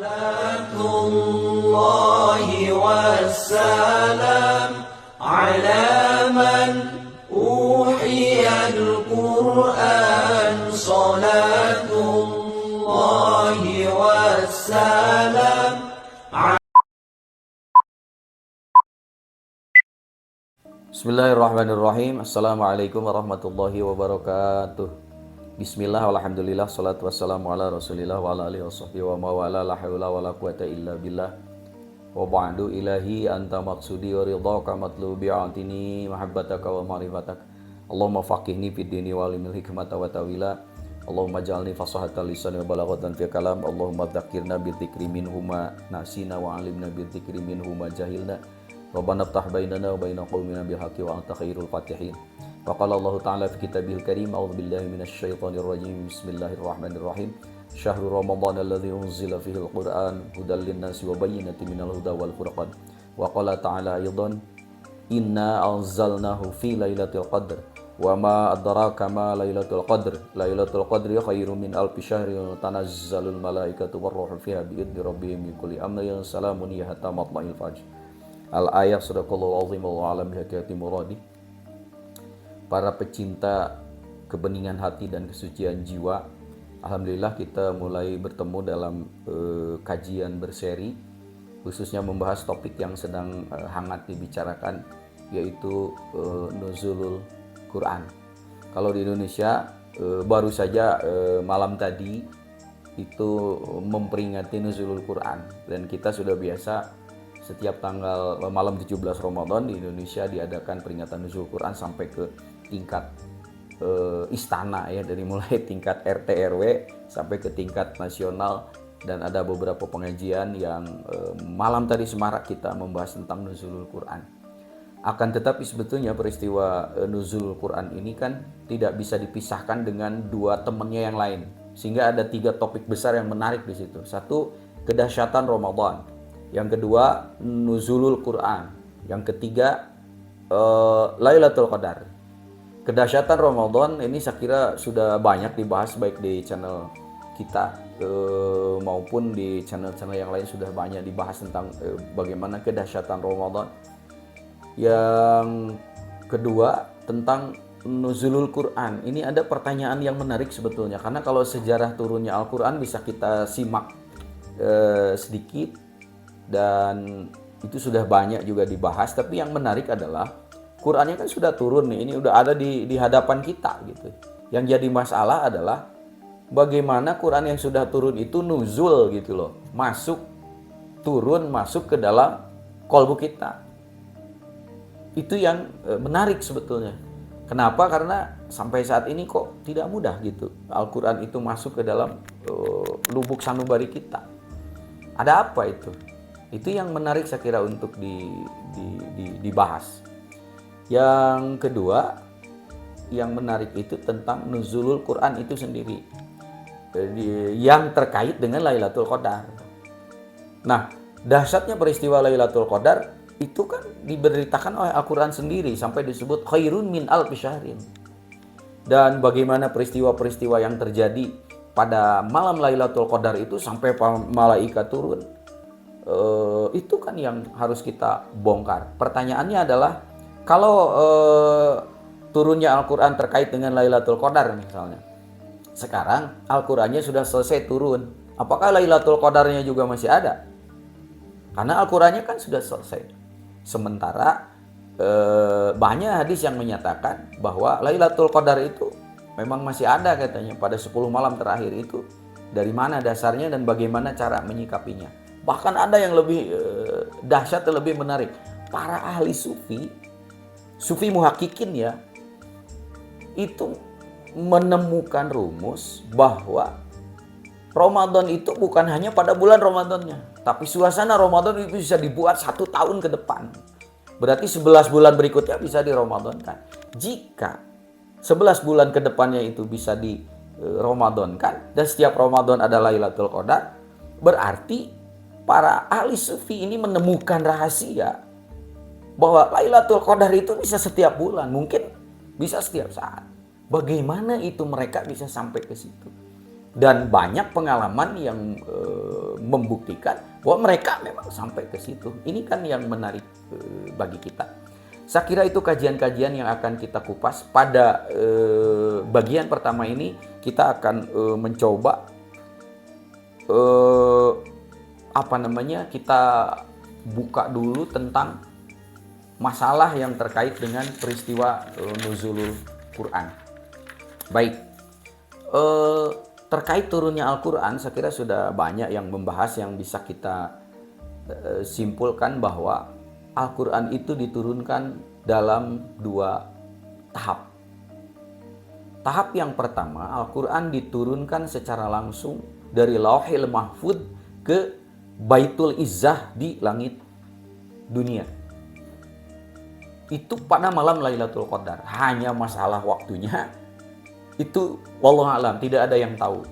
Salatullahi wassalam ala man uhiyal Qur'an. Salatullahi wassalam. Bismillahirrahmanirrahim. Assalamualaikum warahmatullahi wabarakatuh. Bismillah, alhamdulillah, salatu wassalamu ala rasulillah wa ala alihi wasahbihi wa mawala, la hawla wa la quwata illa billah. Wa ba'du ilahi anta maqsudi wa ridhaka matlubi atini mahabbataka wa ma'rifatak. Allahumma faqihni fid dini wa alimil hikmata wa tawila. Allahumma ja'alni fasahatan lisan wa balaghatan fi kalam. Allahumma dzakirna bi dzikri minhuma nasina wa alimna bi dzikri minhuma jahilna. Rabbana ftah bainana wa baina qaumina bil haqqi wa anta khairul fatihin. Wa qala Allah ta'ala fi kitabil karim, a'udzu billahi minasy syaithanir rajim. Bismillahirrahmanirrahim. Syahrul Ramadan alladzi unzila fihi al-Qur'an hudal lin-nasi wa bayyinatin minal huda wal furqan. Wa qala ta'ala aidan, inna anzalnahu fi lailatul qadr wa ma adraka ma lailatul qadr. Lailatul qadri khairum min alfi syahrin tanazzalul malaikatu war-ruhu fiha bi idzni rabbihim min kulli amrin salamun hiya hatta matla'il fajr. Al-ayat sadaqallahu azim wa alam bihaqati muradi. Para pecinta kebeningan hati dan kesucian jiwa, alhamdulillah kita mulai bertemu dalam kajian berseri, khususnya membahas topik yang sedang hangat dibicarakan, yaitu nuzulul Quran. Kalau di Indonesia baru saja malam tadi itu memperingati nuzulul Quran, dan kita sudah biasa setiap tanggal malam 17 Ramadan di Indonesia diadakan peringatan nuzul Quran sampai ke tingkat istana ya, dari mulai tingkat RT RW sampai ke tingkat nasional, dan ada beberapa pengajian yang malam tadi semarak kita membahas tentang nuzulul Quran. Akan tetapi sebetulnya peristiwa nuzulul Quran ini kan tidak bisa dipisahkan dengan dua temannya yang lain, sehingga ada tiga topik besar yang menarik di situ. Satu, kedahsyatan Ramadan. Yang kedua, nuzulul Quran. Yang ketiga, Lailatul Qadar. Kedahsyatan Ramadan ini saya kira sudah banyak dibahas, baik di channel kita maupun di channel-channel yang lain sudah banyak dibahas tentang bagaimana kedahsyatan Ramadan. Yang kedua, tentang nuzulul Quran. Ini ada pertanyaan yang menarik sebetulnya, karena kalau sejarah turunnya Al-Quran bisa kita simak sedikit, dan itu sudah banyak juga dibahas. Tapi yang menarik adalah Qurannya kan sudah turun nih, ini udah ada di hadapan kita gitu. Yang jadi masalah adalah bagaimana Quran yang sudah turun itu nuzul gitu loh, turun masuk ke dalam kolbu kita. Itu yang menarik sebetulnya. Kenapa? Karena sampai saat ini kok tidak mudah gitu Al-Quran itu masuk ke dalam lubuk sanubari kita. Ada apa itu? Itu yang menarik saya kira untuk dibahas. Yang kedua, yang menarik itu tentang nuzulul Quran itu sendiri, yang terkait dengan Lailatul Qadar. Nah, dahsyatnya peristiwa Lailatul Qadar itu kan diberitakan oleh Al-Quran sendiri, sampai disebut khairun min alfi syahrin. Dan bagaimana peristiwa-peristiwa yang terjadi pada malam Lailatul Qadar itu sampai malaikat turun, itu kan yang harus kita bongkar. Pertanyaannya adalah, kalau turunnya Al-Quran terkait dengan Lailatul Qadar misalnya, sekarang Al-Qurannya sudah selesai turun, apakah Lailatul Qadarnya juga masih ada? Karena Al-Qurannya kan sudah selesai. Sementara banyak hadis yang menyatakan bahwa Lailatul Qadar itu memang masih ada katanya pada 10 malam terakhir itu. Dari mana dasarnya dan bagaimana cara menyikapinya? Bahkan ada yang lebih dahsyat, lebih menarik. Para ahli sufi muhakikin ya, itu menemukan rumus bahwa Ramadan itu bukan hanya pada bulan Ramadannya, tapi suasana Ramadan itu bisa dibuat 1 tahun ke depan. Berarti 11 bulan berikutnya bisa diramadankan. Jika 11 bulan ke depannya itu bisa diramadankan, dan setiap Ramadan ada Lailatul Qadar, berarti para ahli sufi ini menemukan rahasia bahwa Lailatul Qadar itu bisa setiap bulan, mungkin bisa setiap saat. Bagaimana itu mereka bisa sampai ke situ? Dan banyak pengalaman yang membuktikan bahwa mereka memang sampai ke situ. Ini kan yang menarik bagi kita. Saya kira itu kajian-kajian yang akan kita kupas. Pada bagian pertama ini kita akan mencoba kita buka dulu tentang masalah yang terkait dengan peristiwa nuzulul Quran. Baik, terkait turunnya Al-Quran, saya kira sudah banyak yang membahas, yang bisa kita simpulkan bahwa Al-Quran itu diturunkan dalam 2 tahap. Tahap yang pertama, Al-Quran diturunkan secara langsung dari Lauhil Mahfudz ke Baitul Izzah di langit dunia. Itu pada malam Lailatul Qadar. Hanya masalah waktunya itu wallahu alam, tidak ada yang tahu.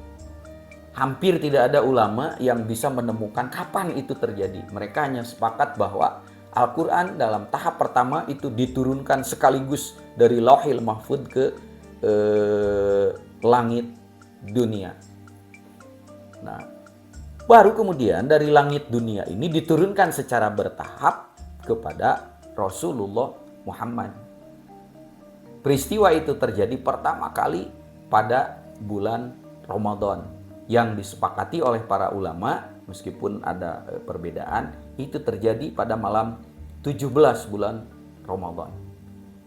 Hampir tidak ada ulama yang bisa menemukan kapan itu terjadi. Mereka hanya sepakat bahwa Al-Quran dalam tahap pertama itu diturunkan sekaligus dari Lauhil Mahfudz ke langit dunia. Nah, baru kemudian dari langit dunia ini diturunkan secara bertahap kepada Rasulullah Muhammad. Peristiwa itu terjadi pertama kali pada bulan Ramadan yang disepakati oleh para ulama, meskipun ada perbedaan, itu terjadi pada malam 17 bulan Ramadan.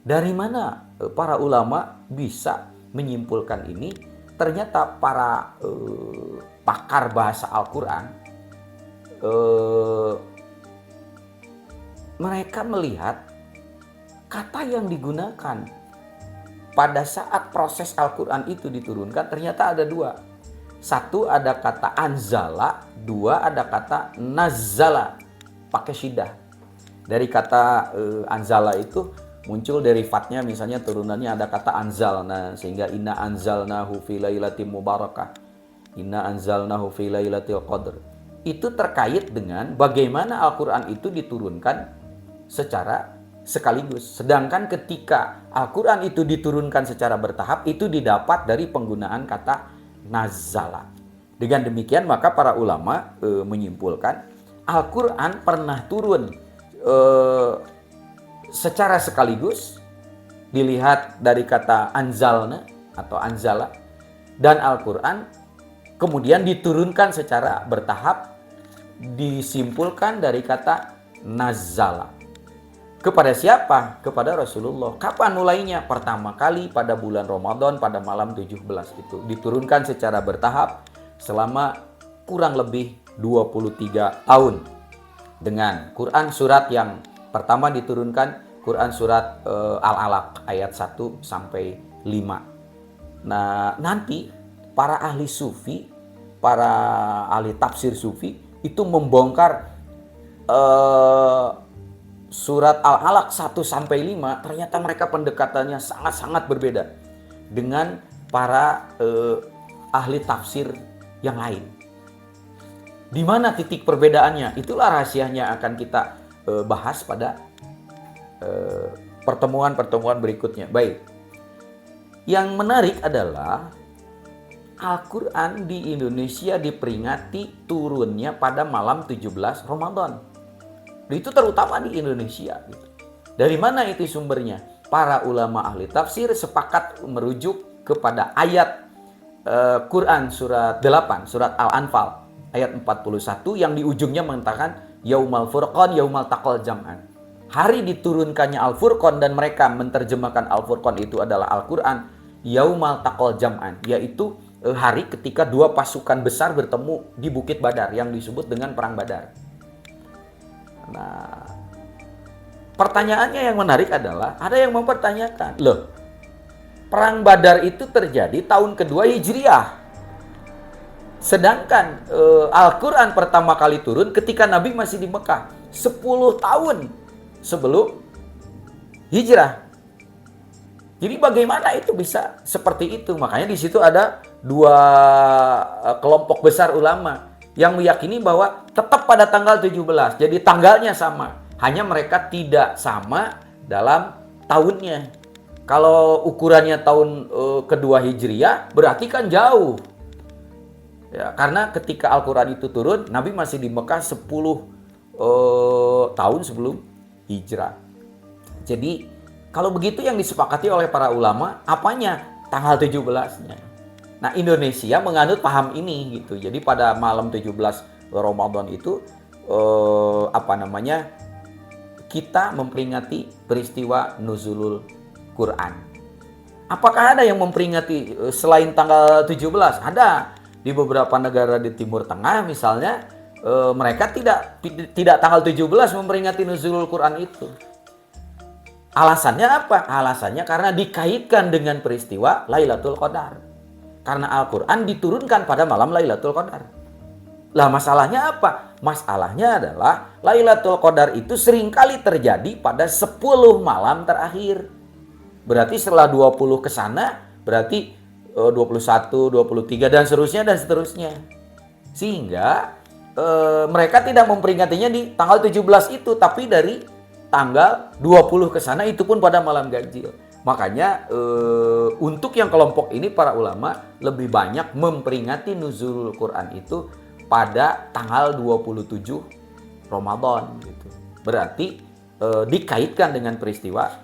Dari mana para ulama bisa menyimpulkan ini? Ternyata para pakar bahasa Al-Quran mereka melihat kata yang digunakan pada saat proses Al-Quran itu diturunkan ternyata ada 2. Satu ada kata anzala, 2 ada kata nazzala pakai syiddah. Dari kata anzala itu muncul derivatnya, misalnya turunannya ada kata anzalna, sehingga inna anzalnahu fi lailatin mubarakah, inna anzalnahu fi lailatul qadr. Itu terkait dengan bagaimana Al-Quran itu diturunkan secara sekaligus. Sedangkan ketika Al-Quran itu diturunkan secara bertahap, itu didapat dari penggunaan kata nazzala. Dengan demikian maka para ulama menyimpulkan Al-Quran pernah turun secara sekaligus, dilihat dari kata anzalna atau anzala, dan Al-Quran kemudian diturunkan secara bertahap, disimpulkan dari kata nazzala. Kepada siapa? Kepada Rasulullah. Kapan mulainya? Pertama kali pada bulan Ramadan pada malam 17 itu. Diturunkan secara bertahap selama kurang lebih 23 tahun. Dengan Quran surat yang pertama diturunkan, Quran surat Al-Alaq ayat 1 sampai 5. Nah, nanti para ahli sufi, para ahli tafsir sufi itu membongkar surat Al-Alaq 1 sampai 5, ternyata mereka pendekatannya sangat-sangat berbeda dengan para ahli tafsir yang lain. Di mana titik perbedaannya? Itulah rahasianya akan kita bahas pada pertemuan-pertemuan berikutnya. Baik. Yang menarik adalah Al-Quran di Indonesia diperingati turunnya pada malam 17 Ramadan. Itu terutama di Indonesia. Dari mana itu sumbernya? Para ulama ahli tafsir sepakat merujuk kepada ayat Quran surat 8, surat Al-Anfal ayat 41 yang di ujungnya mengatakan Yaumal Furqan, Yaumal Taqal Jam'an. Hari diturunkannya Al-Furqan dan mereka menerjemahkan Al-Furqan itu adalah Al-Quran, Yaumal Taqal Jam'an, yaitu hari ketika 2 pasukan besar bertemu di Bukit Badar yang disebut dengan Perang Badar. Nah, pertanyaannya yang menarik adalah ada yang mempertanyakan, loh, Perang Badar itu terjadi tahun kedua Hijriah. Sedangkan Al-Quran pertama kali turun ketika Nabi masih di Mekah, 10 tahun sebelum hijrah. Jadi bagaimana itu bisa seperti itu? Makanya di situ ada 2 kelompok besar ulama yang meyakini bahwa tetap pada tanggal 17. Jadi tanggalnya sama, hanya mereka tidak sama dalam tahunnya. Kalau ukurannya tahun kedua Hijriah berarti kan jauh. Ya, karena ketika Al-Quran itu turun, Nabi masih di Mekah 10 tahun sebelum hijrah. Jadi kalau begitu yang disepakati oleh para ulama, apanya? Tanggal 17-nya. Nah, Indonesia menganut paham ini gitu. Jadi pada malam 17 Ramadan itu kita memperingati peristiwa nuzulul Quran. Apakah ada yang memperingati selain tanggal 17? Ada. Di beberapa negara di Timur Tengah misalnya, mereka tidak tanggal 17 memperingati nuzulul Quran itu. Alasannya apa? Alasannya karena dikaitkan dengan peristiwa Lailatul Qadar. Karena Al-Quran diturunkan pada malam Lailatul Qadar. Lah masalahnya apa? Masalahnya adalah Lailatul Qadar itu seringkali terjadi pada 10 malam terakhir. Berarti setelah 20 ke sana, berarti 21, 23 dan seterusnya. Sehingga mereka tidak memperingatinya di tanggal 17 itu, tapi dari tanggal 20 ke sana, itu pun pada malam ganjil. Makanya untuk yang kelompok ini para ulama lebih banyak memperingati nuzulul Quran itu pada tanggal 27 Ramadan gitu. Berarti dikaitkan dengan peristiwa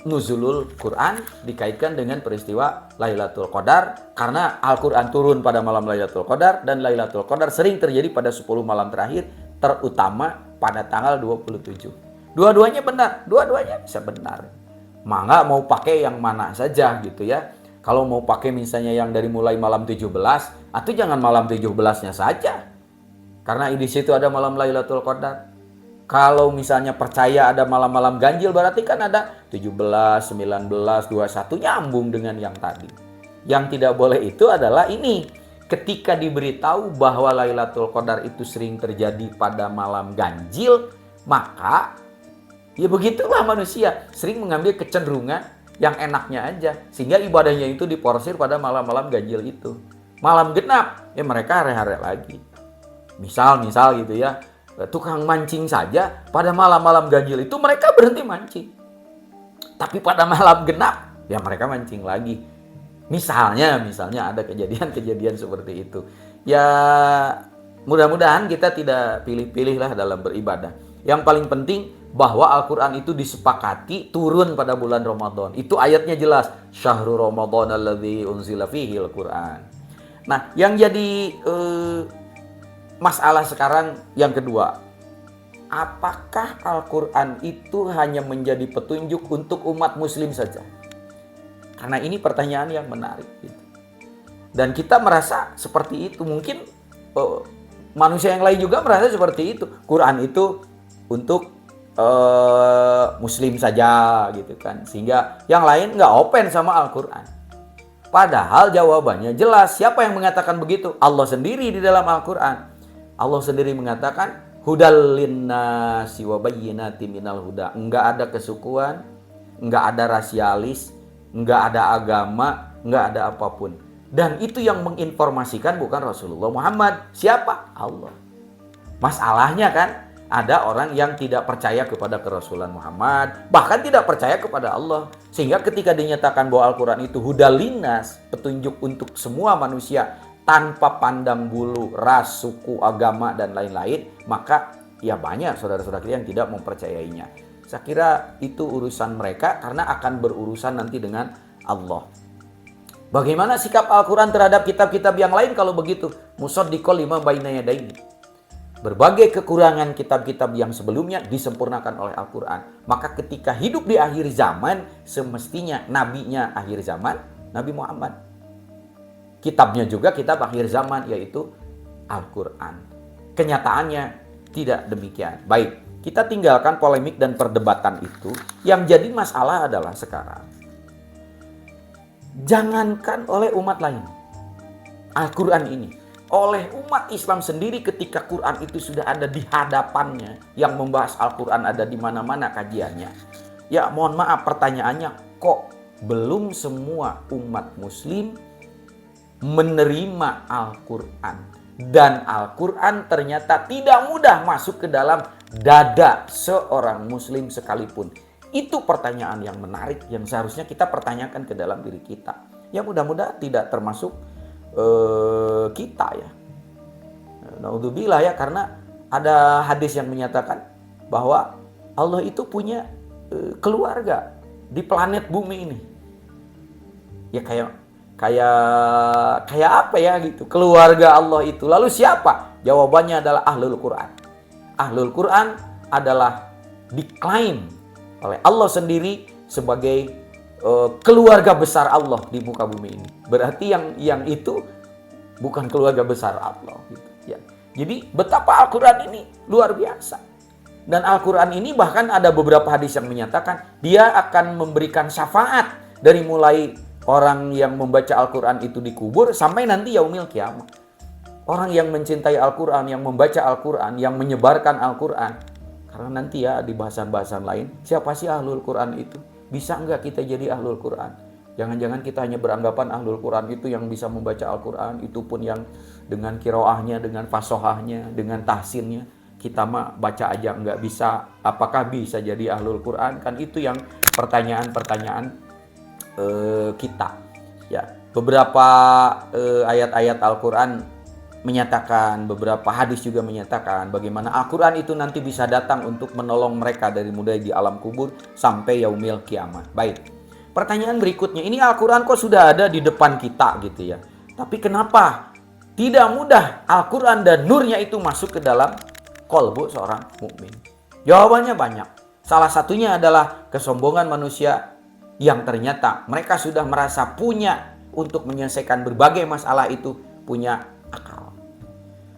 nuzulul Quran, dikaitkan dengan peristiwa Lailatul Qadar, karena Al-Quran turun pada malam Lailatul Qadar, dan Lailatul Qadar sering terjadi pada 10 malam terakhir, terutama pada tanggal 27. Dua-duanya benar, dua-duanya bisa benar. Mangga mau pakai yang mana saja gitu ya. Kalau mau pakai misalnya yang dari mulai malam 17, atau jangan malam 17-nya saja. Karena di situ ada malam Lailatul Qadar. Kalau misalnya percaya ada malam-malam ganjil, berarti kan ada 17, 19, 21 nyambung dengan yang tadi. Yang tidak boleh itu adalah ini. Ketika diberitahu bahwa Lailatul Qadar itu sering terjadi pada malam ganjil, maka ya begitulah manusia sering mengambil kecenderungan yang enaknya aja, sehingga ibadahnya itu diporsir pada malam-malam ganjil itu. Malam genap, ya mereka hari-hari lagi. Misal gitu ya, tukang mancing saja pada malam-malam ganjil itu mereka berhenti mancing. Tapi pada malam genap, ya mereka mancing lagi. Misalnya ada kejadian-kejadian seperti itu. Ya mudah-mudahan kita tidak pilih-pilih lah dalam beribadah. Yang paling penting bahwa Al-Quran itu disepakati turun pada bulan Ramadan. Itu ayatnya jelas. Syahrul Ramadan alladzi unzila fihi al-Quran. Nah, yang jadi masalah sekarang yang kedua. Apakah Al-Quran itu hanya menjadi petunjuk untuk umat muslim saja? Karena ini pertanyaan yang menarik. Dan kita merasa seperti itu. Mungkin manusia yang lain juga merasa seperti itu. Quran itu untuk muslim saja gitu kan, sehingga yang lain nggak open sama Al-Quran. Padahal jawabannya jelas. Siapa yang mengatakan begitu? Allah sendiri di dalam Al-Quran. Allah sendiri mengatakan hudal linnasi wa bayyinatin minal huda. Enggak ada kesukuan, enggak ada rasialis, enggak ada agama, enggak ada apapun. Dan itu yang menginformasikan bukan Rasulullah Muhammad. Siapa? Allah. Masalahnya kan ada orang yang tidak percaya kepada kerasulan Muhammad, bahkan tidak percaya kepada Allah. Sehingga ketika dinyatakan bahwa Al-Quran itu hudal linnas, petunjuk untuk semua manusia, tanpa pandang bulu, ras, suku, agama, dan lain-lain, maka ya banyak saudara-saudara kita yang tidak mempercayainya. Saya kira itu urusan mereka, karena akan berurusan nanti dengan Allah. Bagaimana sikap Al-Quran terhadap kitab-kitab yang lain kalau begitu? Musaddiqal lima baina yadayhi. Berbagai kekurangan kitab-kitab yang sebelumnya disempurnakan oleh Al-Quran. Maka ketika hidup di akhir zaman, semestinya nabinya akhir zaman, Nabi Muhammad. Kitabnya juga kitab akhir zaman, yaitu Al-Quran. Kenyataannya tidak demikian. Baik, kita tinggalkan polemik dan perdebatan itu. Yang jadi masalah adalah sekarang, jangankan oleh umat lain, Al-Quran ini, oleh umat Islam sendiri ketika Quran itu sudah ada di hadapannya, yang membahas Al-Quran ada di mana-mana kajiannya. Ya mohon maaf, pertanyaannya, kok belum semua umat muslim menerima Al-Quran? Dan Al-Quran ternyata tidak mudah masuk ke dalam dada seorang muslim sekalipun. Itu pertanyaan yang menarik yang seharusnya kita pertanyakan ke dalam diri kita. Ya mudah-mudahan tidak termasuk kita ya. Naudzubillah ya, karena ada hadis yang menyatakan bahwa Allah itu punya keluarga di planet bumi ini. Ya kayak apa ya gitu, keluarga Allah itu. Lalu siapa? Jawabannya adalah Ahlul Quran. Ahlul Quran adalah diklaim oleh Allah sendiri sebagai keluarga besar Allah di muka bumi ini. Berarti yang itu bukan keluarga besar Allah gitu ya. Jadi betapa Al-Quran ini luar biasa. Dan Al-Quran ini bahkan ada beberapa hadis yang menyatakan dia akan memberikan syafaat dari mulai orang yang membaca Al-Quran itu dikubur sampai nanti yaumil kiamat. Orang yang mencintai Al-Quran, yang membaca Al-Quran, yang menyebarkan Al-Quran. Karena nanti ya di bahasan-bahasan lain, siapa sih Ahlul Quran itu? Bisa nggak kita jadi Ahlul Quran? Jangan-jangan kita hanya beranggapan Ahlul Quran itu yang bisa membaca Al-Quran, itu pun yang dengan kiroahnya, dengan fasohahnya, dengan tahsinnya. Kita mah baca aja nggak bisa, apakah bisa jadi Ahlul Quran? Kan itu yang pertanyaan-pertanyaan kita. Ya, beberapa ayat-ayat Al-Quran menyatakan, beberapa hadis juga menyatakan bagaimana Al-Quran itu nanti bisa datang untuk menolong mereka dari mulai di alam kubur sampai yaumil kiamat. Baik. Pertanyaan berikutnya, ini Al-Quran kok sudah ada di depan kita gitu ya. Tapi kenapa tidak mudah Al-Quran dan nurnya itu masuk ke dalam qalbu seorang mukmin? Jawabannya banyak. Salah satunya adalah kesombongan manusia yang ternyata mereka sudah merasa punya untuk menyelesaikan berbagai masalah itu, punya akal.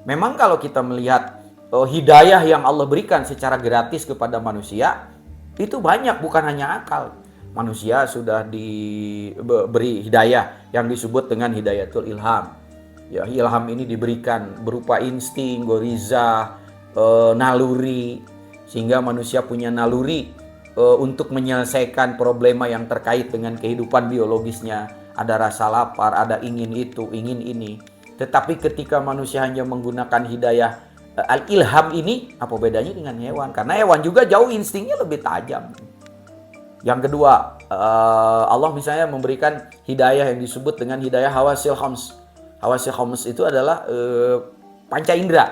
Memang kalau kita melihat hidayah yang Allah berikan secara gratis kepada manusia, itu banyak, bukan hanya akal. Manusia sudah diberi hidayah yang disebut dengan hidayatul ilham. Ya, ilham ini diberikan berupa insting, goriza, naluri, sehingga manusia punya naluri untuk menyelesaikan problema yang terkait dengan kehidupan biologisnya. Ada rasa lapar, ada ingin itu, ingin ini. Tetapi ketika manusia hanya menggunakan hidayah al-ilham ini, apa bedanya dengan hewan? Karena hewan juga jauh instingnya lebih tajam. Yang kedua, Allah misalnya memberikan hidayah yang disebut dengan hidayah hawasil khams. Hawasil khams itu adalah panca indera.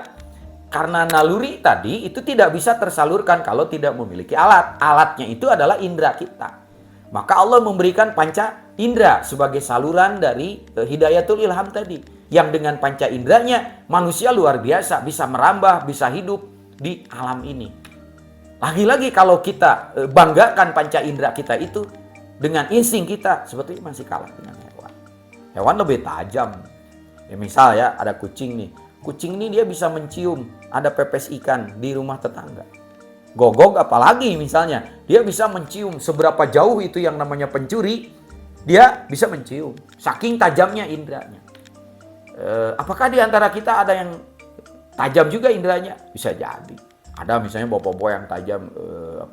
Karena naluri tadi itu tidak bisa tersalurkan kalau tidak memiliki alat. Alatnya itu adalah indera kita. Maka Allah memberikan panca indera sebagai saluran dari hidayatul ilham tadi. Yang dengan panca inderanya manusia luar biasa, bisa merambah, bisa hidup di alam ini. Lagi-lagi kalau kita banggakan panca indera kita itu dengan insting kita, sebetulnya masih kalah dengan hewan. Hewan lebih tajam. Ya, misal ya ada kucing nih. Kucing ini dia bisa mencium ada pepes ikan di rumah tetangga. Gogok apalagi misalnya, dia bisa mencium seberapa jauh itu yang namanya pencuri, dia bisa mencium. Saking tajamnya inderanya. Apakah di antara kita ada yang tajam juga inderanya? Bisa jadi. Ada misalnya bapak-bapak yang tajam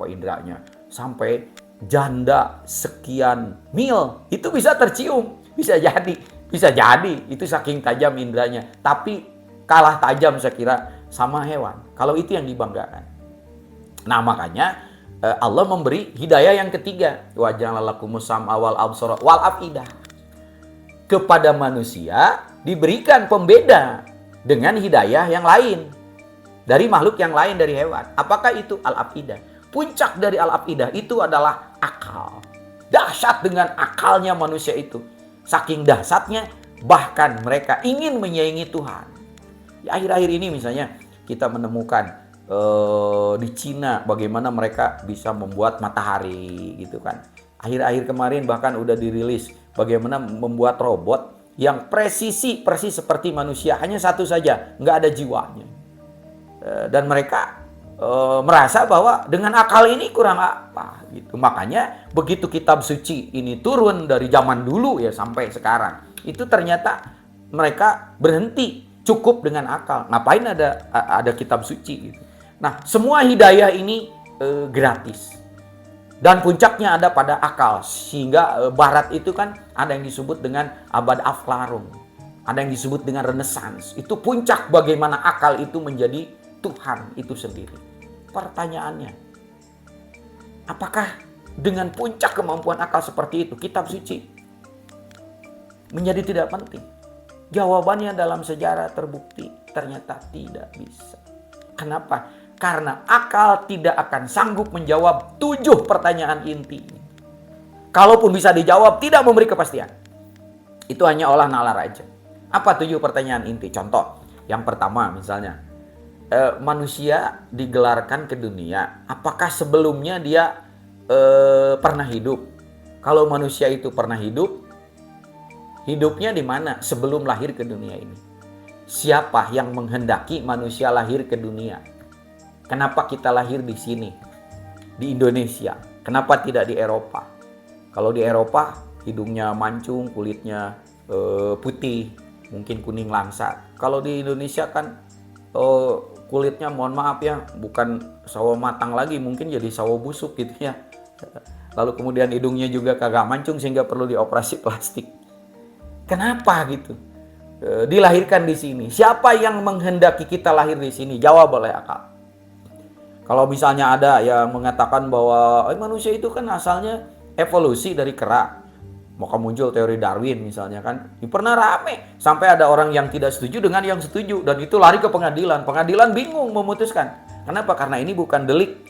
inderanya sampai janda sekian mil itu bisa tercium, bisa jadi itu saking tajam inderanya. Tapi kalah tajam saya kira sama hewan. Kalau itu yang dibanggakan. Nah makanya Allah memberi hidayah yang ketiga, wa ja'alalakumus sam'a wal absara wal afidah. Kepada manusia diberikan pembeda dengan hidayah yang lain. Dari makhluk yang lain, dari hewan. Apakah itu? Al-afidah. Puncak dari al-afidah itu adalah akal. Dahsyat dengan akalnya manusia itu. Saking dahsyatnya, bahkan mereka ingin menyaingi Tuhan. Ya, akhir-akhir ini misalnya kita menemukan di Cina bagaimana mereka bisa membuat matahari gitu kan. Akhir-akhir kemarin bahkan udah dirilis bagaimana membuat robot yang persis seperti manusia. Hanya satu saja, nggak ada jiwanya. Dan mereka merasa bahwa dengan akal ini kurang apa gitu. Makanya begitu kitab suci ini turun dari zaman dulu ya sampai sekarang, itu ternyata mereka berhenti cukup dengan akal. Ngapain ada kitab suci gitu. Nah, semua hidayah ini gratis. Dan puncaknya ada pada akal. Sehingga barat itu kan ada yang disebut dengan abad aflarun. Ada yang disebut dengan renaissance. Itu puncak bagaimana akal itu menjadi Tuhan itu sendiri. Pertanyaannya, apakah dengan puncak kemampuan akal seperti itu kitab suci menjadi tidak penting? Jawabannya dalam sejarah terbukti Ternyata tidak bisa. Kenapa? Karena akal tidak akan sanggup menjawab 7 pertanyaan inti. Kalaupun bisa dijawab, tidak memberi kepastian. Itu hanya olah nalar aja. Apa 7 pertanyaan inti? Contoh, yang pertama misalnya, manusia digelarkan ke dunia. Apakah sebelumnya dia pernah hidup? Kalau manusia itu pernah hidup, hidupnya di mana sebelum lahir ke dunia ini? Siapa yang menghendaki manusia lahir ke dunia? Kenapa kita lahir di sini? Di Indonesia. Kenapa tidak di Eropa? Kalau di Eropa, hidungnya mancung, kulitnya putih, mungkin kuning langsat. Kalau di Indonesia kan kulitnya, mohon maaf ya, bukan sawo matang lagi, mungkin jadi sawo busuk gitu ya. Lalu kemudian hidungnya juga kagak mancung sehingga perlu dioperasi plastik. Kenapa gitu? Dilahirkan di sini. Siapa yang menghendaki kita lahir di sini? Jawab oleh akal. Kalau misalnya ada yang mengatakan bahwa manusia itu kan asalnya evolusi dari kera, maka muncul teori Darwin misalnya kan, pernah rame sampai ada orang yang tidak setuju dengan yang setuju, dan itu lari ke pengadilan. Pengadilan bingung memutuskan. Kenapa? Karena ini bukan delik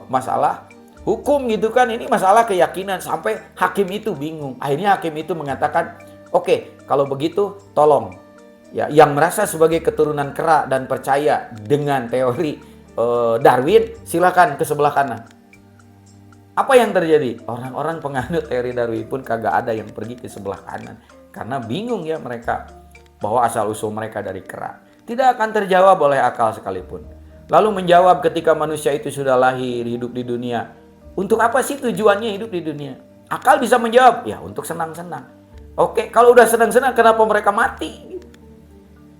masalah hukum gitu kan, ini masalah keyakinan. Sampai hakim itu bingung. Akhirnya hakim itu mengatakan, oke, kalau begitu tolong ya, yang merasa sebagai keturunan kera dan percaya dengan teori Darwin, silakan ke sebelah kanan. Apa yang terjadi? Orang-orang penganut teori Darwin pun kagak ada yang pergi ke sebelah kanan, karena bingung ya mereka bahwa asal-usul mereka dari kera. Tidak akan terjawab oleh akal sekalipun. Lalu menjawab, ketika manusia itu sudah lahir, hidup di dunia, untuk apa sih tujuannya hidup di dunia? Akal bisa menjawab, ya untuk senang-senang. Oke, kalau udah senang-senang, kenapa mereka mati?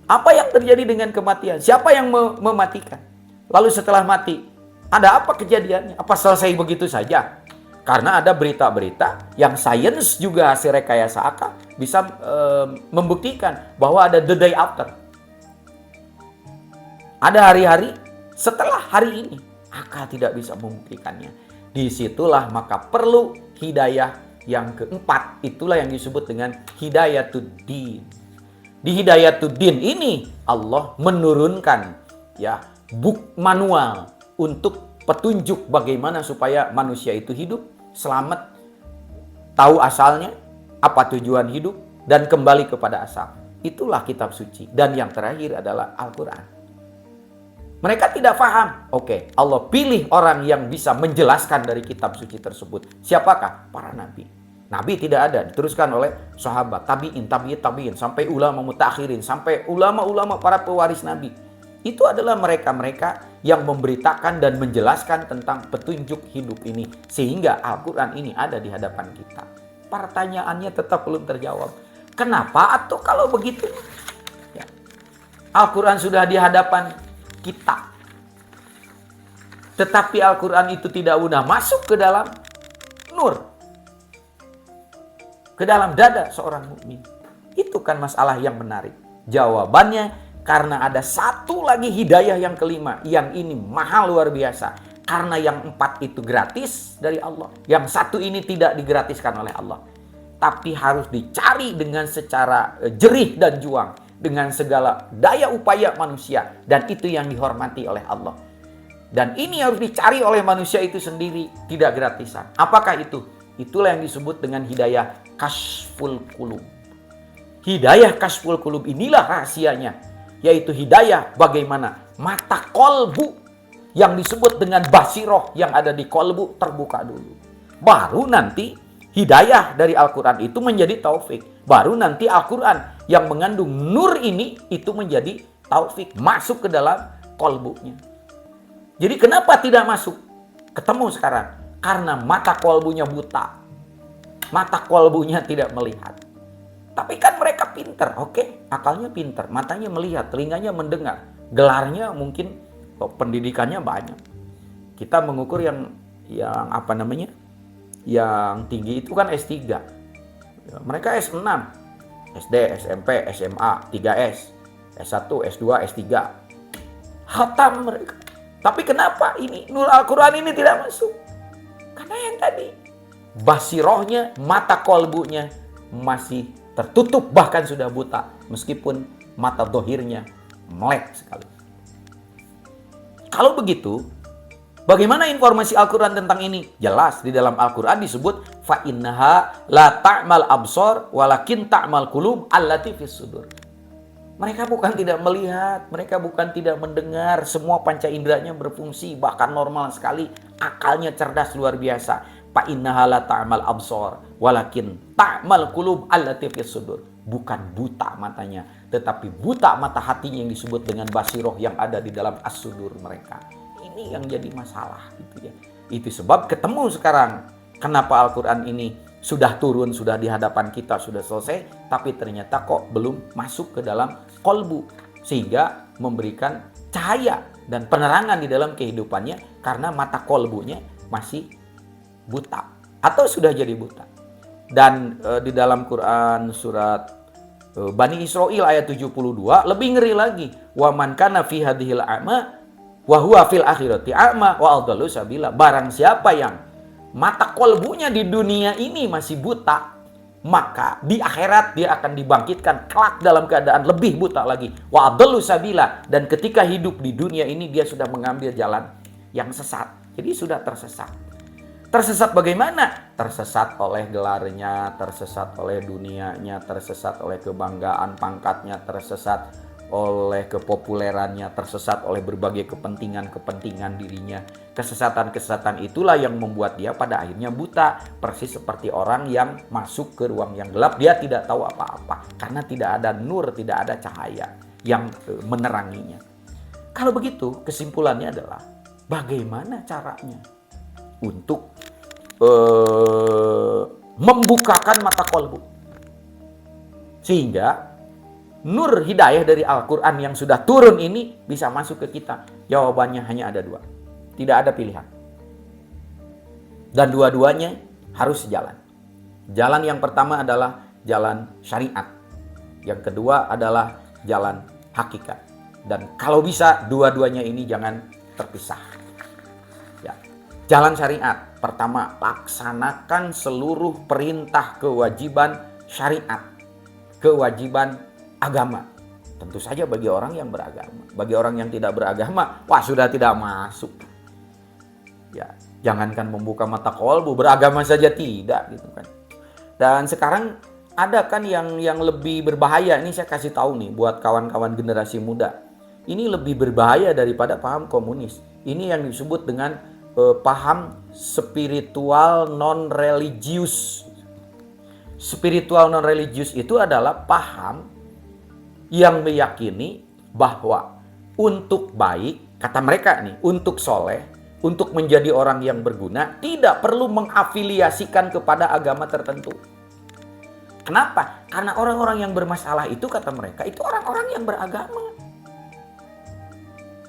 Apa yang terjadi dengan kematian? Siapa yang mematikan? Lalu setelah mati, ada apa kejadiannya? Apa selesai begitu saja? Karena ada berita-berita yang sains juga hasil rekayasa akal bisa membuktikan bahwa ada the day after. Ada hari-hari setelah hari ini. Akal tidak bisa membuktikannya. Disitulah maka perlu hidayah yang keempat. Itulah yang disebut dengan hidayatuddin. Di hidayatuddin ini Allah menurunkan ya manual untuk petunjuk bagaimana supaya manusia itu hidup, selamat, tahu asalnya, apa tujuan hidup, dan kembali kepada asal. Itulah kitab suci. Dan yang terakhir adalah Al-Quran. Mereka tidak paham. Oke, Allah pilih orang yang bisa menjelaskan dari kitab suci tersebut. Siapakah? Para nabi. Nabi tidak ada, diteruskan oleh sahabat, tabi'in, tabi'in, sampai ulama mutakhirin, sampai ulama-ulama para pewaris nabi. Itu adalah mereka-mereka yang memberitakan dan menjelaskan tentang petunjuk hidup ini. Sehingga Al-Quran ini ada di hadapan kita. Pertanyaannya tetap belum terjawab. Kenapa? Atau kalau begitu, ya, Al-Quran sudah di hadapan kita, tetapi Al-Quran itu tidak mudah masuk ke dalam nur, ke dalam dada seorang mukmin. Itu kan masalah yang menarik. Jawabannya, karena ada satu lagi hidayah yang kelima, yang ini mahal luar biasa. Karena yang 4 itu gratis dari Allah, yang satu ini tidak digratiskan oleh Allah, tapi harus dicari dengan secara jerih dan juang, dengan segala daya upaya manusia, dan itu yang dihormati oleh Allah. Dan ini harus dicari oleh manusia itu sendiri, tidak gratisan. Apakah itu? Itulah yang disebut dengan hidayah kasful qulub. Hidayah kasful qulub inilah rahasianya, yaitu hidayah bagaimana mata kolbu yang disebut dengan basiroh yang ada di kolbu terbuka dulu. Baru nanti hidayah dari Al-Quran itu menjadi taufik. Baru nanti Al-Quran yang mengandung nur ini itu menjadi taufik, masuk ke dalam kolbunya. Jadi kenapa tidak masuk? Ketemu sekarang. Karena mata kolbunya buta. Mata kolbunya tidak melihat. Tapi kan mereka pinter, oke, akalnya pinter, matanya melihat, telinganya mendengar, gelarnya mungkin pendidikannya banyak. Kita mengukur yang apa namanya, yang tinggi itu kan S3, mereka S6, SD, SMP, SMA, 3S, S1, S2, S3, khatam mereka. Tapi kenapa ini nur Al-Quran ini tidak masuk? Karena yang tadi, basirohnya, mata kolbunya masih tertutup, bahkan sudah buta. Meskipun mata dohirnya melek sekali. Kalau begitu, bagaimana informasi Al-Quran tentang ini? Jelas di dalam Al-Quran disebut fa innaha la ta'mal absor walakin ta'mal qulub allati fis sudur. Mereka bukan tidak melihat, mereka bukan tidak mendengar, semua panca inderanya berfungsi, bahkan normal sekali, akalnya cerdas luar biasa. Fa innaha la ta'mal absor walakin ta'mal qulub allati fis sudur. Bukan buta matanya, tetapi buta mata hatinya yang disebut dengan basiroh yang ada di dalam as-sudur mereka. Ini yang jadi masalah gitu ya. Itu sebab ketemu sekarang kenapa Al-Quran ini sudah turun, sudah di hadapan kita, sudah selesai, tapi ternyata kok belum masuk ke dalam kolbu, sehingga memberikan cahaya dan penerangan di dalam kehidupannya karena mata kolbunya masih buta atau sudah jadi buta. Dan di dalam Quran surat Bani Israil ayat 72 lebih ngeri lagi, wa man kana fi hadhil a'ma wa huwa fil akhirati a'ma wa adallu sabila. Barang siapa yang mata kolbunya di dunia ini masih buta, maka di akhirat dia akan dibangkitkan kelak dalam keadaan lebih buta lagi. Wa adallu sabila, dan ketika hidup di dunia ini dia sudah mengambil jalan yang sesat. Jadi sudah tersesat. Tersesat bagaimana? Tersesat oleh gelarnya, tersesat oleh dunianya, tersesat oleh kebanggaan pangkatnya, tersesat oleh kepopulerannya, tersesat oleh berbagai kepentingan dirinya. Kesesatan-kesesatan itulah yang membuat dia pada akhirnya buta. Persis seperti orang yang masuk ke ruang yang gelap, dia tidak tahu apa-apa. Karena tidak ada nur, tidak ada cahaya yang meneranginya. Kalau begitu, kesimpulannya adalah bagaimana caranya untuk membukakan mata kolbu, sehingga nur hidayah dari Al-Quran yang sudah turun ini bisa masuk ke kita. Jawabannya hanya ada dua, tidak ada pilihan, dan dua-duanya harus sejalan. Jalan yang pertama adalah jalan syariat, yang kedua adalah jalan hakikat, dan kalau bisa dua-duanya ini jangan terpisah. Jalan syariat, pertama, laksanakan seluruh perintah kewajiban syariat, kewajiban agama. Tentu saja bagi orang yang beragama. Bagi orang yang tidak beragama, wah sudah tidak masuk. Ya, jangankan membuka mata kolbu, beragama saja tidak gitu kan. Dan sekarang ada kan yang lebih berbahaya. Ini saya kasih tahu nih buat kawan-kawan generasi muda. Ini lebih berbahaya daripada paham komunis. Ini yang disebut dengan paham spiritual non-religius. Spiritual non-religius itu adalah paham yang meyakini bahwa untuk baik, kata mereka nih, untuk soleh, untuk menjadi orang yang berguna, tidak perlu mengafiliasikan kepada agama tertentu. Kenapa? Karena orang-orang yang bermasalah itu, kata mereka, itu orang-orang yang beragama.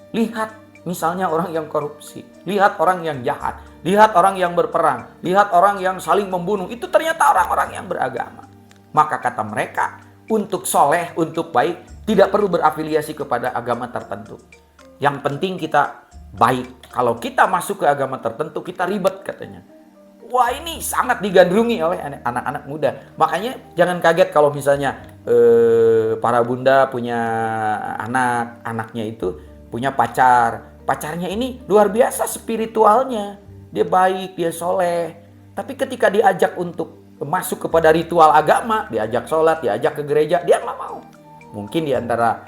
Lihat misalnya orang yang korupsi, lihat orang yang jahat, lihat orang yang berperang, lihat orang yang saling membunuh, itu ternyata orang-orang yang beragama. Maka kata mereka, untuk soleh, untuk baik, tidak perlu berafiliasi kepada agama tertentu. Yang penting kita baik. Kalau kita masuk ke agama tertentu, kita ribet katanya. Wah, ini sangat digandrungi oleh anak-anak muda. Makanya jangan kaget kalau misalnya para bunda punya anak, anaknya itu punya pacar. Pacarnya ini luar biasa spiritualnya. Dia baik, dia soleh. Tapi ketika diajak untuk masuk kepada ritual agama, diajak sholat, diajak ke gereja, dia nggak mau. Mungkin di antara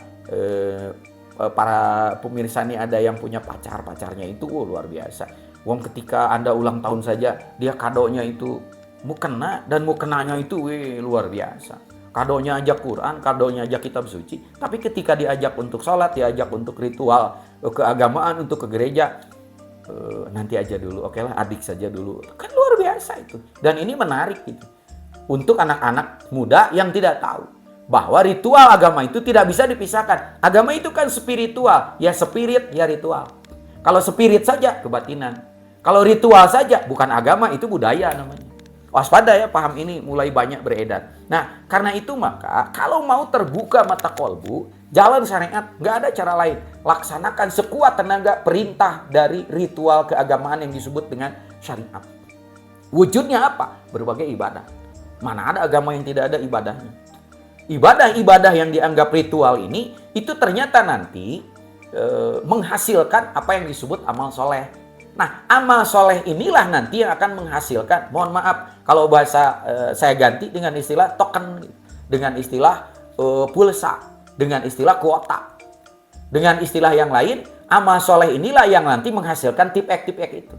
para pemirsa ini ada yang punya pacar. Pacarnya itu luar biasa. Wong ketika Anda ulang tahun saja, dia kadonya itu mukena, dan mukenanya itu luar biasa. Kadonya ajak Quran, kadonya ajak kitab suci. Tapi ketika diajak untuk sholat, diajak untuk ritual keagamaan, untuk ke gereja, nanti aja dulu, oke lah adik saja dulu. Kan luar biasa itu. Dan ini menarik gitu. Untuk anak-anak muda yang tidak tahu bahwa ritual agama itu tidak bisa dipisahkan. Agama itu kan spiritual, ya spirit, ya ritual. Kalau spirit saja, kebatinan. Kalau ritual saja, bukan agama, itu budaya namanya. Waspada ya, paham ini mulai banyak beredar. Nah, karena itu maka kalau mau terbuka mata kolbu, jalan syariat, nggak ada cara lain. Laksanakan sekuat tenaga perintah dari ritual keagamaan yang disebut dengan syariat. Wujudnya apa? Berbagai ibadah. Mana ada agama yang tidak ada ibadahnya? ibadah-ibadah yang dianggap ritual ini itu ternyata nanti menghasilkan apa yang disebut amal soleh. Nah, amal soleh inilah nanti yang akan menghasilkan, mohon maaf kalau bahasa saya ganti dengan istilah token, dengan istilah pulsa, dengan istilah kuota, dengan istilah yang lain, amal soleh inilah yang nanti menghasilkan tip-ek itu.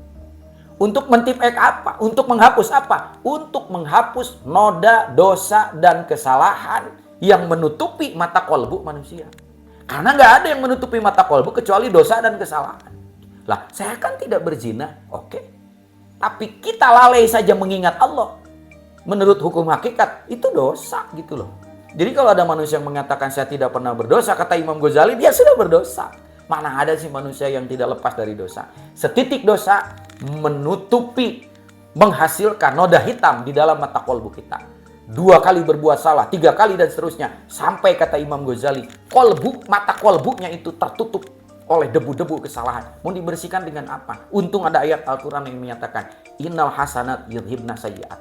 Untuk mentip-ek apa? Untuk menghapus apa? Untuk menghapus noda, dosa, dan kesalahan yang menutupi mata kolbu manusia. Karena nggak ada yang menutupi mata kolbu kecuali dosa dan kesalahan. Lah, saya kan tidak berzina, oke. Tapi kita lalai saja mengingat Allah. Menurut hukum hakikat, itu dosa gitu loh. Jadi kalau ada manusia yang mengatakan saya tidak pernah berdosa, kata Imam Ghazali, dia sudah berdosa. Mana ada sih manusia yang tidak lepas dari dosa? Setitik dosa menutupi, menghasilkan noda hitam di dalam mata kolbu kita. 2 kali berbuat salah, 3 kali dan seterusnya. Sampai kata Imam Ghazali, mata kolbunya itu tertutup oleh debu-debu kesalahan. Mau dibersihkan dengan apa? Untung ada ayat Al-Quran yang menyatakan, Innal hasanat yudhibna sayyi'at.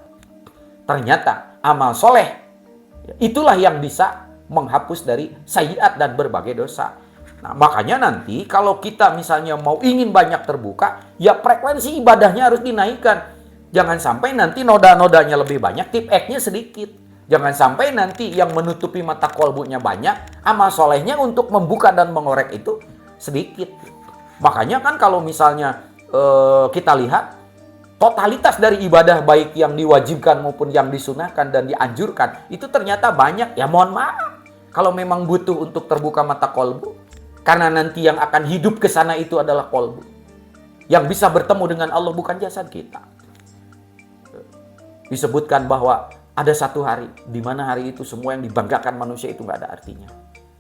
Ternyata amal soleh, itulah yang bisa menghapus dari sayyi'at dan berbagai dosa. Nah, makanya nanti kalau kita misalnya mau ingin banyak terbuka, ya frekuensi ibadahnya harus dinaikkan. Jangan sampai nanti noda-nodanya lebih banyak, tip-eknya sedikit. Jangan sampai nanti yang menutupi mata kolbunya banyak, amal solehnya untuk membuka dan mengorek itu sedikit. Makanya kan kalau misalnya kita lihat, totalitas dari ibadah baik yang diwajibkan maupun yang disunahkan dan dianjurkan, itu ternyata banyak. Ya mohon maaf, kalau memang butuh untuk terbuka mata kolbu, karena nanti yang akan hidup ke sana itu adalah kolbu. Yang bisa bertemu dengan Allah bukan jasad kita. Disebutkan bahwa ada satu hari, di mana hari itu semua yang dibanggakan manusia itu nggak ada artinya.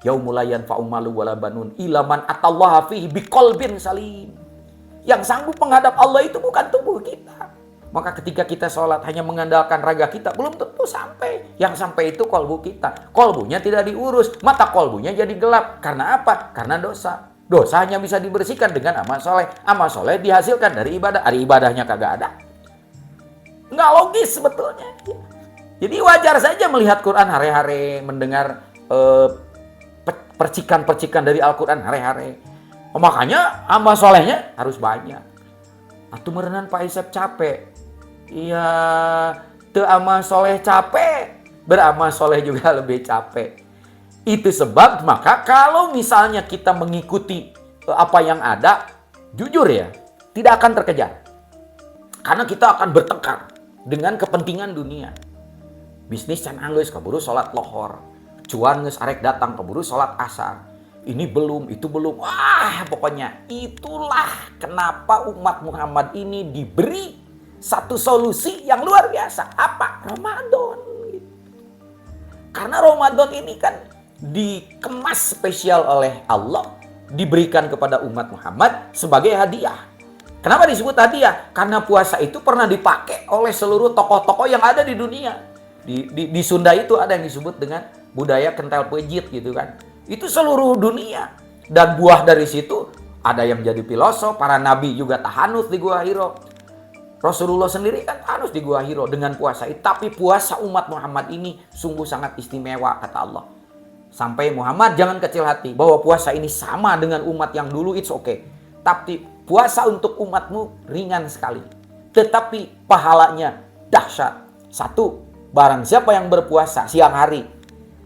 Yaumul la yanfa'u malu wala banun illa man atallaha fihi biqalbin salim. Yang sanggup menghadap Allah itu bukan tubuh kita. Maka ketika kita sholat hanya mengandalkan raga kita, belum tentu sampai. Yang sampai itu kolbu kita. Kolbunya tidak diurus, mata kolbunya jadi gelap. Karena apa? Karena dosa. Dosa hanya bisa dibersihkan dengan amal soleh. Amal soleh dihasilkan dari ibadah. Hari ibadahnya kagak ada. Nggak logis sebetulnya. Jadi wajar saja melihat Quran hari-hari, mendengar percikan-percikan dari Al-Quran hari-hari. Makanya amal solehnya harus banyak. Atau merenan Pak Isep capek. Iya, te amal soleh capek, beramal soleh juga lebih capek. Itu sebab maka kalau misalnya kita mengikuti apa yang ada, jujur ya, tidak akan terkejar. Karena kita akan bertengkar dengan kepentingan dunia. Bisnis can anggeus kaburu salat lohor. Cuan geus arek datang kaburu salat asar. Ini belum, itu belum. Wah, pokoknya itulah kenapa umat Muhammad ini diberi satu solusi yang luar biasa. Apa? Ramadan. Karena Ramadan ini kan dikemas spesial oleh Allah, diberikan kepada umat Muhammad sebagai hadiah. Kenapa disebut hadiah? Karena puasa itu pernah dipakai oleh seluruh tokoh-tokoh yang ada di dunia. Di Sunda itu ada yang disebut dengan budaya kentel pejit gitu kan. Itu seluruh dunia. Dan buah dari situ ada yang jadi filosof, para nabi juga tahanus di Gua Hiro. Rasulullah sendiri kan tahanus di Gua Hiro dengan puasa itu. Tapi puasa umat Muhammad ini sungguh sangat istimewa kata Allah. Sampai Muhammad jangan kecil hati bahwa puasa ini sama dengan umat yang dulu, it's okay. Tapi puasa untuk umatmu ringan sekali. Tetapi pahalanya dahsyat. 1, barang siapa yang berpuasa siang hari,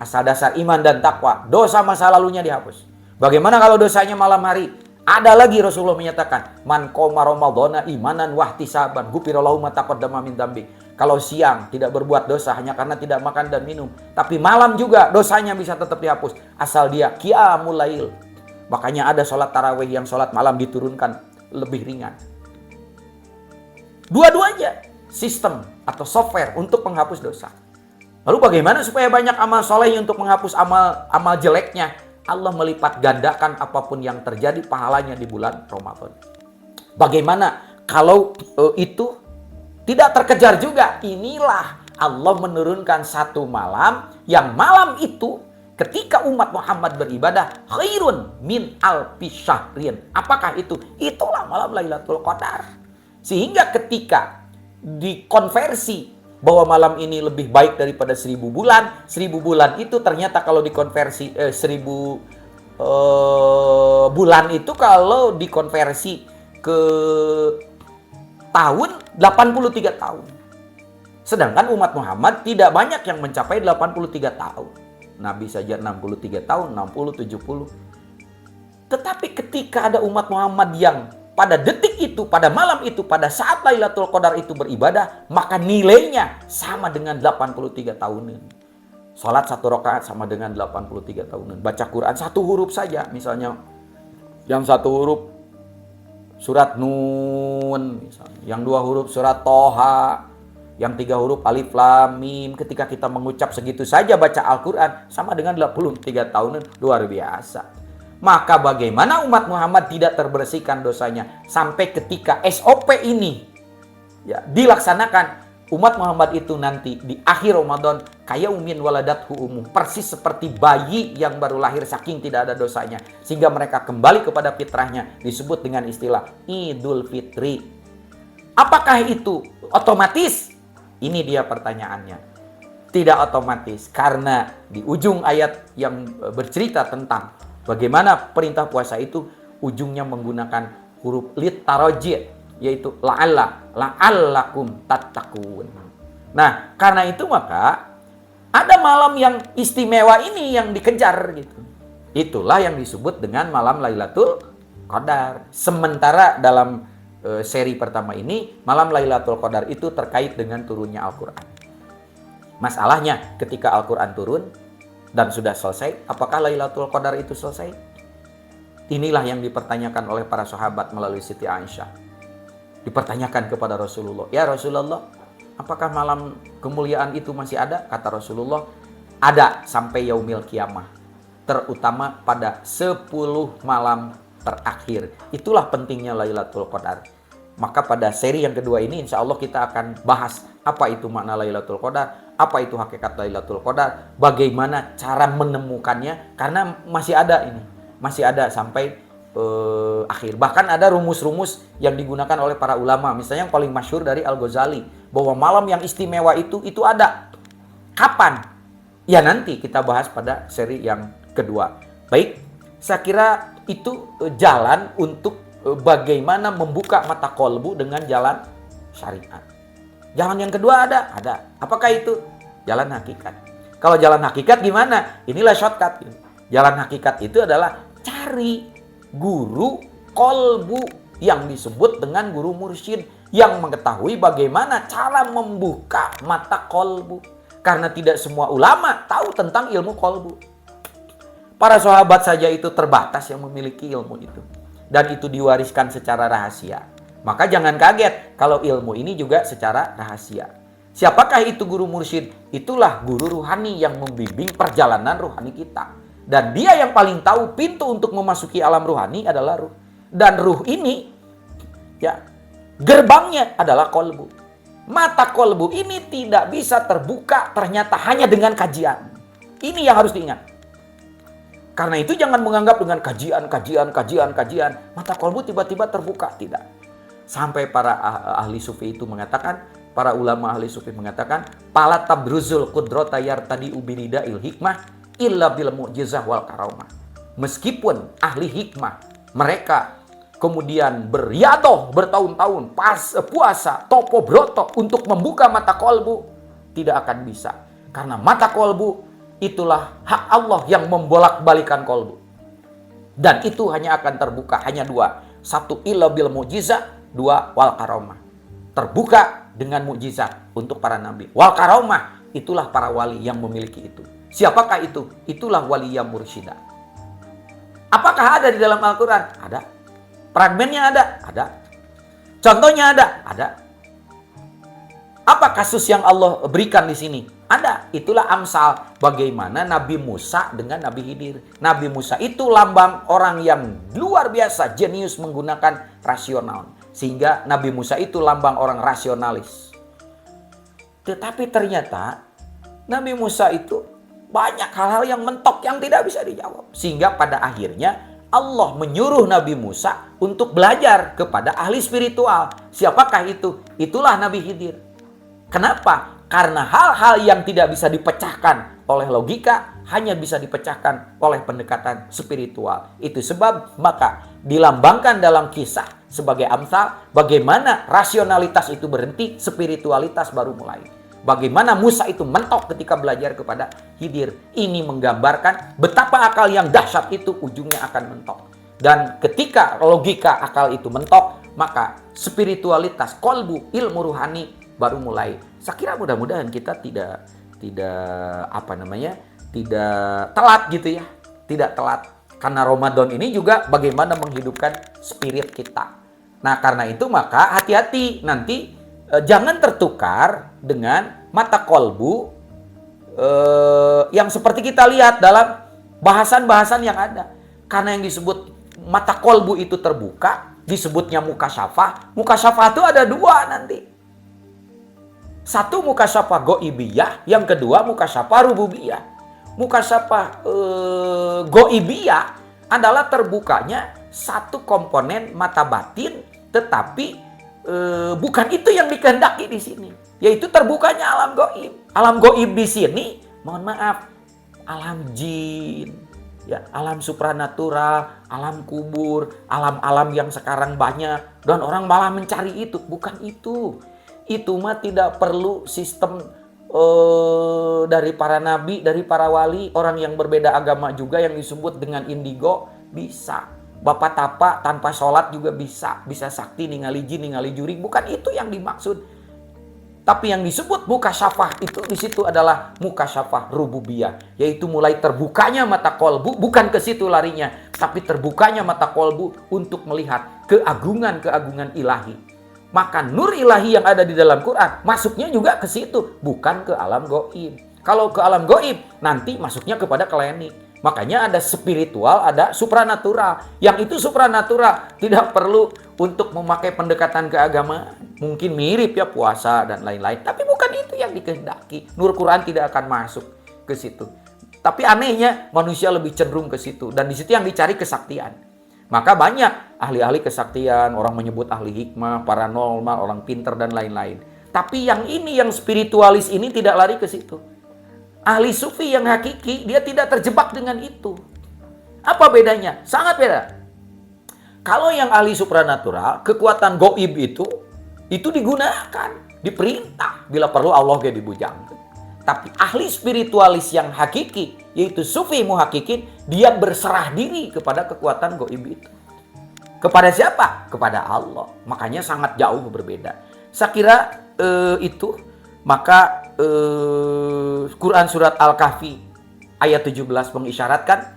asal dasar iman dan takwa, dosa masa lalunya dihapus. Bagaimana kalau dosanya malam hari? Ada lagi Rasulullah menyatakan, man qoma ramadhana imanan wahtisaban ghufira lahu ma taqaddama min dzambi. Kalau siang tidak berbuat dosa hanya karena tidak makan dan minum, tapi malam juga dosanya bisa tetap dihapus asal dia qiyamul lail. Makanya ada sholat tarawih yang sholat malam diturunkan lebih ringan. Dua-duanya sistem atau software untuk menghapus dosa. Lalu bagaimana supaya banyak amal soleh untuk menghapus amal jeleknya? Allah melipat gandakan apapun yang terjadi pahalanya di bulan Ramadan. Bagaimana kalau itu tidak terkejar juga? Inilah Allah menurunkan satu malam yang malam itu ketika umat Muhammad beribadah khairun min alfi syahrin. Apakah itu? Itulah malam Lailatul Qadar. Sehingga ketika dikonversi bahwa malam ini lebih baik daripada 1000 bulan. 1000 bulan itu ternyata kalau dikonversi 1000 bulan itu kalau dikonversi ke tahun 83 tahun. Sedangkan umat Muhammad tidak banyak yang mencapai 83 tahun. Nabi saja 63 tahun, 60, 70. Tetapi ketika ada umat Muhammad yang pada detik itu, pada malam itu, pada saat Lailatul Qadar itu beribadah, maka nilainya sama dengan 83 tahunan. Salat 1 rakaat sama dengan 83 tahunan. Baca Quran 1 huruf saja, misalnya yang 1 huruf surat Nun, misalnya. Yang 2 huruf surat Toha, yang 3 huruf Alif Lam Mim. Ketika kita mengucap segitu saja baca Al-Quran sama dengan 83 tahunan, luar biasa. Maka bagaimana umat Muhammad tidak terbersihkan dosanya sampai ketika SOP ini ya dilaksanakan, umat Muhammad itu nanti di akhir Ramadan kayak umin waladathu umum, persis seperti bayi yang baru lahir saking tidak ada dosanya, sehingga mereka kembali kepada fitrahnya, disebut dengan istilah Idul Fitri. Apakah itu otomatis? Ini dia pertanyaannya. Tidak otomatis, karena di ujung ayat yang bercerita tentang bagaimana perintah puasa itu ujungnya menggunakan huruf litarojid, yaitu la'allakum tattaqun. Nah, karena itu maka ada malam yang istimewa ini yang dikejar gitu. Itulah yang disebut dengan malam Lailatul Qadar. Sementara dalam seri pertama ini, malam Lailatul Qadar itu terkait dengan turunnya Al-Quran. Masalahnya ketika Al-Quran turun dan sudah selesai, apakah Lailatul Qadar itu selesai? Inilah yang dipertanyakan oleh para sahabat melalui Siti Aisyah. Dipertanyakan kepada Rasulullah, ya Rasulullah, apakah malam kemuliaan itu masih ada? Kata Rasulullah, ada sampai yaumil kiamah, terutama pada 10 malam terakhir. Itulah pentingnya Lailatul Qadar. Maka pada seri yang kedua ini insya Allah kita akan bahas apa itu makna Lailatul Qadar, apa itu hakikat Lailatul Qadar, bagaimana cara menemukannya, karena masih ada ini, masih ada sampai akhir. Bahkan ada rumus-rumus yang digunakan oleh para ulama, misalnya yang paling masyhur dari Al-Ghazali, bahwa malam yang istimewa itu ada. Kapan? Ya nanti kita bahas pada seri yang kedua. Baik, saya kira itu jalan untuk bagaimana membuka mata kolbu dengan jalan syariat. Jalan yang kedua ada. Apakah itu? Jalan hakikat. Kalau jalan hakikat gimana? Inilah shortcut. Jalan hakikat itu adalah cari guru kolbu yang disebut dengan guru mursyid yang mengetahui bagaimana cara membuka mata kolbu. Karena tidak semua ulama tahu tentang ilmu kolbu. Para sahabat saja itu terbatas yang memiliki ilmu itu. Dan itu diwariskan secara rahasia. Maka jangan kaget kalau ilmu ini juga secara rahasia. Siapakah itu guru mursyid? Itulah guru ruhani yang membimbing perjalanan ruhani kita. Dan dia yang paling tahu pintu untuk memasuki alam ruhani adalah ruh. Dan ruh ini, ya, gerbangnya adalah kolbu. Mata kolbu ini tidak bisa terbuka ternyata hanya dengan kajian. Ini yang harus diingat. Karena itu jangan menganggap dengan kajian, mata kolbu tiba-tiba terbuka. Tidak. Sampai para ahli sufi itu mengatakan, para ulama ahli sufi mengatakan, pala tabruzul qudrata yartadi ubirida il hikmah illa bil mu'jizah wal karamah. Meskipun ahli hikmah, mereka kemudian beriadoh bertahun-tahun, puasa, topo broto untuk membuka mata kolbu, tidak akan bisa. Karena mata kolbu itulah hak Allah yang membolak-balikan kolbu. Dan itu hanya akan terbuka, hanya 2. 1 illa bil mu'jizah, 2 wal karamah. Terbuka dengan mukjizat untuk para nabi. Wal karamah, itulah para wali yang memiliki itu. Siapakah itu? Itulah waliyah mursyidah. Apakah ada di dalam Al-Quran? Ada. Fragmennya ada? Ada. Contohnya ada? Ada. Apa kasus yang Allah berikan di sini? Ada. Itulah amsal bagaimana Nabi Musa dengan Nabi Khidir. Nabi Musa itu lambang orang yang luar biasa, jenius menggunakan rasional. Sehingga Nabi Musa itu lambang orang rasionalis. Tetapi ternyata Nabi Musa itu banyak hal-hal yang mentok yang tidak bisa dijawab. Sehingga pada akhirnya Allah menyuruh Nabi Musa untuk belajar kepada ahli spiritual. Siapakah itu? Itulah Nabi Khidir. Kenapa? Karena hal-hal yang tidak bisa dipecahkan oleh logika hanya bisa dipecahkan oleh pendekatan spiritual. Itu sebab maka dilambangkan dalam kisah sebagai amsal bagaimana rasionalitas itu berhenti, spiritualitas baru mulai. Bagaimana Musa itu mentok ketika belajar kepada Khidir. Ini menggambarkan betapa akal yang dahsyat itu ujungnya akan mentok. Dan ketika logika akal itu mentok, maka spiritualitas, kolbu, ilmu ruhani baru mulai. Saya kira mudah-mudahan kita tidak telat gitu ya. Tidak telat. Karena Ramadan ini juga bagaimana menghidupkan spirit kita. Nah, karena itu maka hati-hati nanti jangan tertukar dengan mata kolbu yang seperti kita lihat dalam bahasan-bahasan yang ada. Karena yang disebut mata kolbu itu terbuka, disebutnya mukasyafah. Mukasyafah itu ada dua nanti. Satu mukasyafah goibiyah, yang kedua mukasyafah rububiyah. Mukasyafah goibiyah adalah terbukanya satu komponen mata batin, tetapi bukan itu yang dikehendaki di sini, yaitu terbukanya alam goib. Alam goib di sini, mohon maaf, alam jin, ya, alam supranatural, alam kubur, alam-alam yang sekarang banyak dan orang malah mencari itu. Bukan itu. Itu mah tidak perlu sistem dari para nabi, dari para wali, orang yang berbeda agama juga yang disebut dengan indigo bisa. Bapak tapa tanpa sholat juga bisa sakti ningali jin, ningali juri. Bukan itu yang dimaksud. Tapi yang disebut mukasyafah itu di situ adalah mukasyafah rububiyah, yaitu mulai terbukanya mata kolbu, bukan ke situ larinya, tapi terbukanya mata kolbu untuk melihat keagungan-keagungan ilahi. Maka nur ilahi yang ada di dalam Quran masuknya juga ke situ, bukan ke alam goib. Kalau ke alam goib nanti masuknya kepada klinik. Makanya ada spiritual, ada supranatural. Yang itu supranatural tidak perlu untuk memakai pendekatan keagamaan. Mungkin mirip ya puasa dan lain-lain, tapi bukan itu yang dikehendaki. Nur Quran tidak akan masuk ke situ. Tapi anehnya manusia lebih cenderung ke situ, dan di situ yang dicari kesaktian. Maka banyak ahli-ahli kesaktian, orang menyebut ahli hikmah, paranormal, orang pinter dan lain-lain. Tapi yang ini, yang spiritualis ini tidak lari ke situ. Ahli sufi yang hakiki, dia tidak terjebak dengan itu. Apa bedanya? Sangat beda. Kalau yang ahli supranatural, kekuatan goib itu digunakan, diperintah. Bila perlu Allah gak dibujangkan. Tapi ahli spiritualis yang hakiki, yaitu sufi muhakikin, dia berserah diri kepada kekuatan goib itu. Kepada siapa? Kepada Allah. Makanya sangat jauh berbeda. Saya kira itu. Maka Quran surat Al-Kahfi ayat 17 mengisyaratkan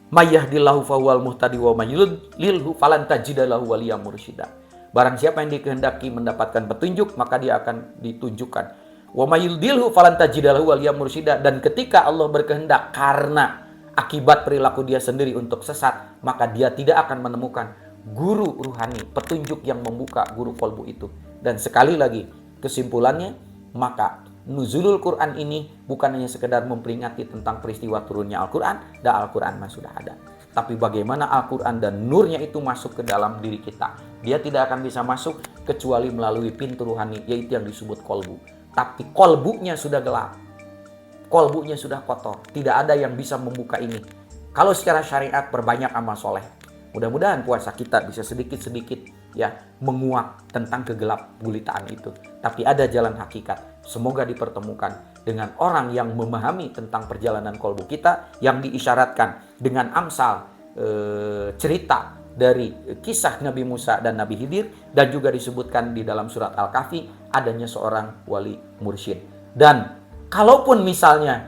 mayyahdillahu fahuwal muhtadi wa mayyudlilhu falan tajida lahu waliyyan mursyida. Barang siapa yang dikehendaki mendapatkan petunjuk, maka dia akan ditunjukkan. Wa mayyudlilhu falan tajida lahu waliyyan mursyida. Dan ketika Allah berkehendak karena akibat perilaku dia sendiri untuk sesat, maka dia tidak akan menemukan guru ruhani, petunjuk yang membuka guru kolbu itu. Dan sekali lagi kesimpulannya, maka nuzulul Quran ini bukan hanya sekedar memperingati tentang peristiwa turunnya Al-Quran, dan Al-Quran mah sudah ada. Tapi bagaimana Al-Quran dan nurnya itu masuk ke dalam diri kita. Dia tidak akan bisa masuk kecuali melalui pintu ruhani, yaitu yang disebut kolbu. Tapi kolbunya sudah gelap. Kolbunya sudah kotor. Tidak ada yang bisa membuka ini. Kalau secara syariat berbanyak amal soleh. Mudah-mudahan puasa kita bisa sedikit-sedikit ya menguak tentang kegelap gulitaan itu. Tapi ada jalan hakikat. Semoga dipertemukan dengan orang yang memahami tentang perjalanan kolbu kita, yang diisyaratkan dengan amsal cerita dari kisah Nabi Musa dan Nabi Khidir, dan juga disebutkan di dalam surat Al-Kahfi adanya seorang wali mursyid. Dan kalaupun misalnya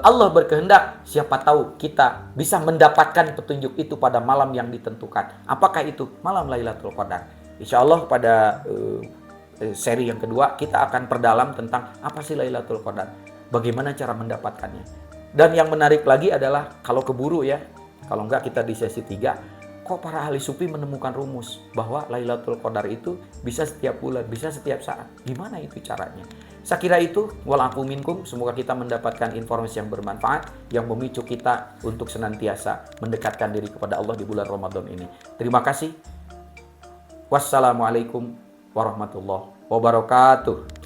Allah berkehendak, siapa tahu kita bisa mendapatkan petunjuk itu pada malam yang ditentukan. Apakah itu? Malam Lailatul Qadar. Insya Allah pada seri yang kedua kita akan perdalam tentang apa sih Lailatul Qadar, bagaimana cara mendapatkannya. Dan yang menarik lagi adalah kalau keburu ya, kalau enggak kita di sesi 3, kok para ahli sufi menemukan rumus bahwa Lailatul Qadar itu bisa setiap bulan, bisa setiap saat. Gimana itu caranya? Saya kira itu, walafu minkum, semoga kita mendapatkan informasi yang bermanfaat, yang memicu kita untuk senantiasa mendekatkan diri kepada Allah di bulan Ramadan ini. Terima kasih. Wassalamualaikum warahmatullahi wabarakatuh.